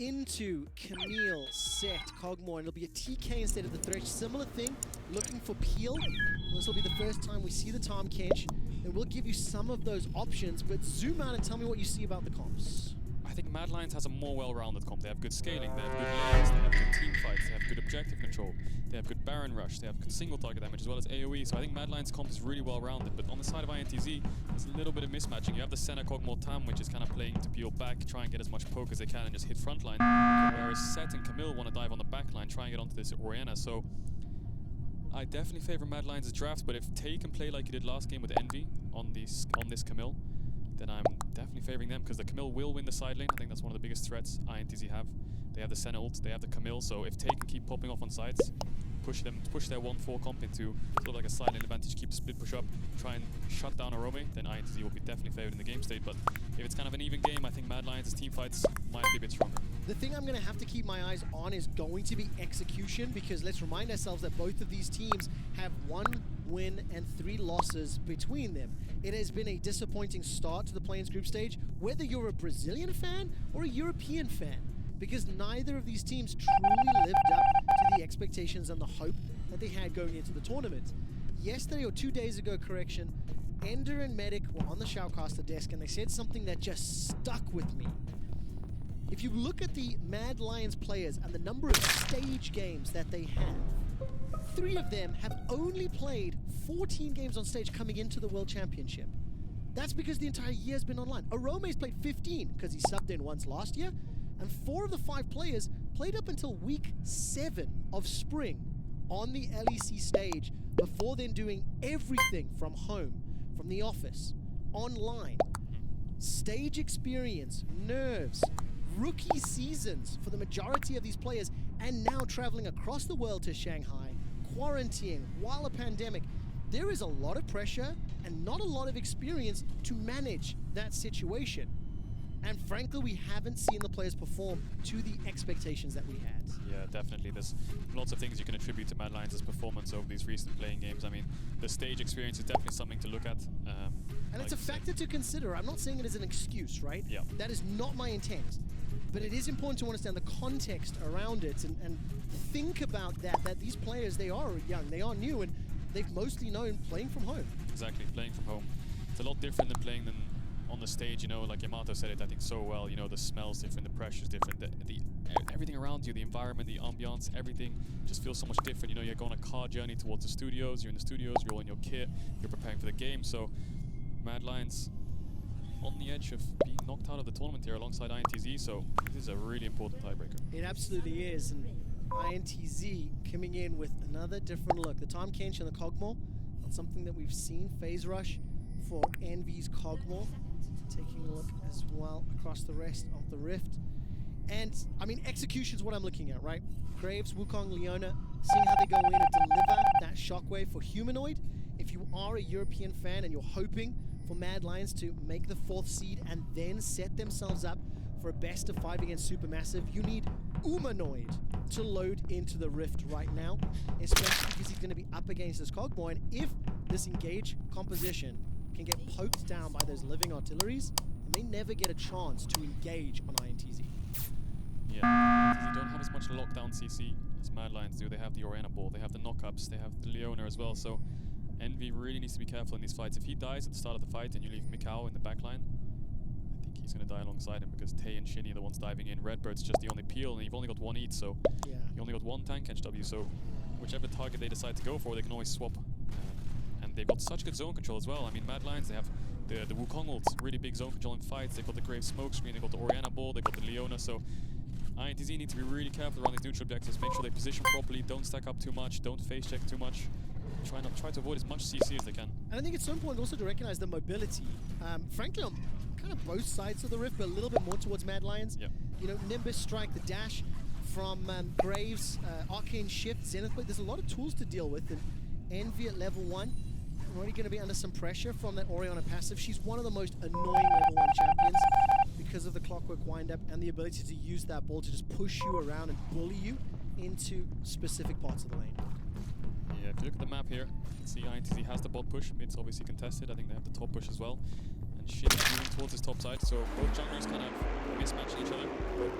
into Camille, Set, Cogmore, and it'll be a TK instead of the Thresh. Similar thing, looking for Peel. This will be the first time we see the Tahm Kench, and we'll give you some of those options, but zoom out and tell me what you see about the comps. I think Mad Lions has a more well-rounded comp. They have good scaling, they have good lanes, they have good team fights, they have good objective control, they have good Baron Rush, they have good single target damage as well as AoE. So I think Mad Lions comp is really well-rounded, but on the side of INTZ, there's a little bit of mismatching. You have the Senna Cogmore Tahm, which is kind of playing to peel back, try and get as much poke as they can and just hit frontline, whereas Set and Camille want to dive on the backline, try and get onto this Orianna. So I definitely favor Mad Lions' draft, but if Tay can play like he did last game with Envy on this Camille, then I'm definitely favoring them, because the Camille will win the side lane. I think that's one of the biggest threats INTZ have. They have the Senna ult, they have the Camille, so if Tay can keep popping off on sides, push their 1-4 comp into sort of like a side lane advantage, keep the split push up, try and shut down Arome, then INTZ will be definitely favored in the game state. But if it's kind of an even game, I think Mad Lions' team fights might be a bit stronger. The thing I'm going to have to keep my eyes on is going to be execution, because let's remind ourselves that both of these teams have 1 win and 3 losses between them. It has been a disappointing start to the Plains group stage, whether you're a Brazilian fan or a European fan, because neither of these teams truly lived up to the expectations and the hope that they had going into the tournament. Yesterday, or 2 days ago, correction, Ender and Medic were on the Shoutcaster desk and they said something that just stuck with me. If you look at the Mad Lions players and the number of stage games that they have, 3 of them have only played 14 games on stage coming into the World Championship. That's because the entire year has been online. Arome's played 15 because he subbed in once last year, and 4 of the 5 players played up until week 7 of spring on the LEC stage, before then doing everything from home, from the office, online. Stage experience, nerves, rookie seasons for the majority of these players, and now traveling across the world to Shanghai, quarantining while a pandemic. There is a lot of pressure and not a lot of experience to manage that situation. And frankly, we haven't seen the players perform to the expectations that we had. Yeah, definitely. There's lots of things you can attribute to Mad Lions' performance over these recent playing games. I mean, the stage experience is definitely something to look at. And it's a factor to consider. I'm not saying it as an excuse, right? Yeah. That is not my intent. But it is important to understand the context around it and think about that these players, they are young, they are new, and they've mostly known playing from home. Exactly, playing from home. It's a lot different than playing on the stage, you know, like Yamato said it, I think, so well. You know, the smell's different, the pressure's different, everything around you, the environment, the ambiance, everything just feels so much different. You know, you're going on a car journey towards the studios, you're in the studios, you're all in your kit, you're preparing for the game. So Mad Lions on the edge of being knocked out of the tournament here alongside INTZ, so this is a really important tiebreaker. It absolutely is, and INTZ coming in with another different look. The Tahm Kench and the Cogmore, not something that we've seen. Phase Rush for Envy's Cogmore. Taking a look as well across the rest of the Rift. And, I mean, execution is what I'm looking at, right? Graves, Wukong, Leona, seeing how they go in and deliver that shockwave for Humanoid. If you are a European fan and you're hoping for Mad Lions to make the 4th seed and then set themselves up for a best of 5 against Supermassive, you need Humanoid to load into the Rift right now, especially because he's going to be up against this Cogmore. And if this engage composition can get poked down by those living artilleries, and they never get a chance to engage on INTZ. Yeah, INTZ don't have as much lockdown CC as Mad Lions do. They have the Orianna ball, they have the knockups, they have the Leona as well, so Envy really needs to be careful in these fights. If he dies at the start of the fight and you leave Mikao in the backline, I think he's going to die alongside him, because Tay and Shinny are the ones diving in. Redbird's just the only peel, and you've only got 1 eat, so yeah. You only got 1 tank catch W, so whichever target they decide to go for, they can always swap. And they've got such good zone control as well. I mean, Mad Lions, they have the Wukong ult, really big zone control in fights. They've got the Grave Smokescreen, they've got the Orianna ball, they've got the Leona, so INTZ need to be really careful around these neutral objectives. Make sure they position properly, don't stack up too much, don't face check too much. Try to avoid as much CC as they can. And I think it's so important also to recognize the mobility. Frankly, on kind of both sides of the Rift, but a little bit more towards Mad Lions. Yep. You know, Nimbus Strike, the dash from Graves, Arcane Shift, Zenith Blade. There's a lot of tools to deal with, and Envy at level 1. Already going to be under some pressure from that Orianna passive. She's one of the most annoying level 1 champions because of the clockwork windup and the ability to use that ball to just push you around and bully you into specific parts of the lane. Yeah, if you look at the map here, you can see INTZ has the bot push. Mid's obviously contested. I think they have the top push as well. And Shin is moving towards his top side, so both junglers kind of mismatching each other. Both